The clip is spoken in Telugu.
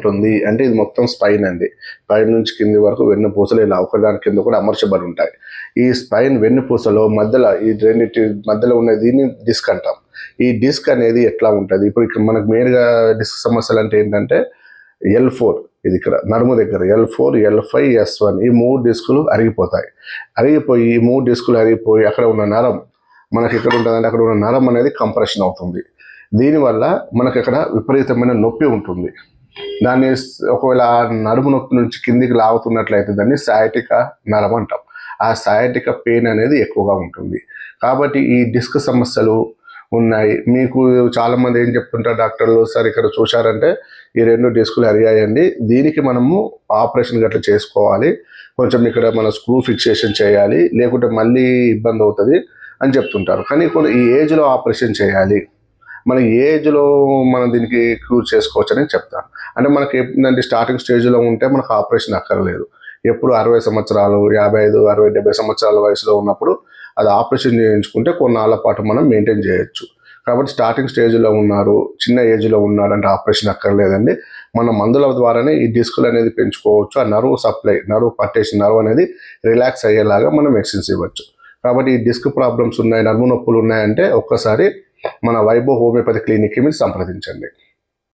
ఉంటుంది అంటే ఇది మొత్తం స్పైన్ అండి. పై నుంచి కింది వరకు వెన్నుపూసలు ఇలా ఒకదాని కింద కూడా అమర్చబడి ఉంటాయి. ఈ స్పైన్ వెన్నుపూసలో మధ్యలో ఈ రెండింటి మధ్యలో ఉన్న దీన్ని డిస్క్ అంటాం. ఈ డిస్క్ అనేది ఎట్లా ఉంటుంది, ఇప్పుడు ఇక్కడ మనకు మెయిన్గా డిస్క్ సమస్యలు అంటే ఏంటంటే L4 ఇది ఇక్కడ నడుము దగ్గర L4, L5, S1 ఈ 3 డిస్కులు అరిగిపోతాయి. అరిగిపోయి ఈ 3 డిస్కులు అరిగిపోయి అక్కడ ఉన్న నరం మనకి ఎక్కడ ఉంటుందంటే అక్కడ ఉన్న నరం అనేది కంప్రెషన్ అవుతుంది. దీనివల్ల మనకి అక్కడ విపరీతమైన నొప్పి ఉంటుంది. దాన్ని ఒకవేళ నడుము నొప్పి నుంచి కిందికి లాగుతున్నట్లయితే దాన్ని సయాటిక నరం అంటాం. ఆ సయాటిక పెయిన్ అనేది ఎక్కువగా ఉంటుంది. కాబట్టి ఈ డిస్క్ సమస్యలు ఉన్నాయి. మీకు చాలామంది ఏం చెప్తుంటారు డాక్టర్లు, సార్ ఇక్కడ చూశారంటే ఈ 2 డిస్కులు అరిగాయండి, దీనికి మనము ఆపరేషన్ గట్లా చేసుకోవాలి, కొంచెం ఇక్కడ మన స్క్రూ ఫిక్సేషన్ చేయాలి, లేకుంటే మళ్ళీ ఇబ్బంది అవుతుంది అని చెప్తుంటారు. కానీ ఈ ఏజ్లో ఆపరేషన్ చేయాలి, మన ఏజ్లో మనం దీనికి క్యూర్ చేసుకోవచ్చు అని చెప్తాను. అంటే మనకి ఏంటంటే స్టార్టింగ్ స్టేజ్లో ఉంటే మనకు ఆపరేషన్ అక్కర్లేదు. ఎప్పుడు 60 సంవత్సరాలు 55, 60, 70 సంవత్సరాల వయసులో ఉన్నప్పుడు అది ఆపరేషన్ చేయించుకుంటే కొన్నాళ్ళ పాటు మనం మెయింటైన్ చేయొచ్చు. కాబట్టి స్టార్టింగ్ స్టేజ్లో ఉన్నారు, చిన్న ఏజ్లో ఉన్నారంటే ఆపరేషన్ అక్కర్లేదండి. మన మందుల ద్వారానే ఈ డిస్కులు అనేది పెంచుకోవచ్చు. ఆ నర్వ్ సప్లై, నర్వ్ పట్టేసిన నర్వ్ అనేది రిలాక్స్ అయ్యేలాగా మనం మెడిసిన్స్ ఇవ్వచ్చు. కాబట్టి ఈ డిస్క్ ప్రాబ్లమ్స్ ఉన్నాయి, నడుము నొప్పులు ఉన్నాయంటే ఒక్కసారి మన వైభవ్ హోమియోపతి క్లినిక్కి మీరు సంప్రదించండి.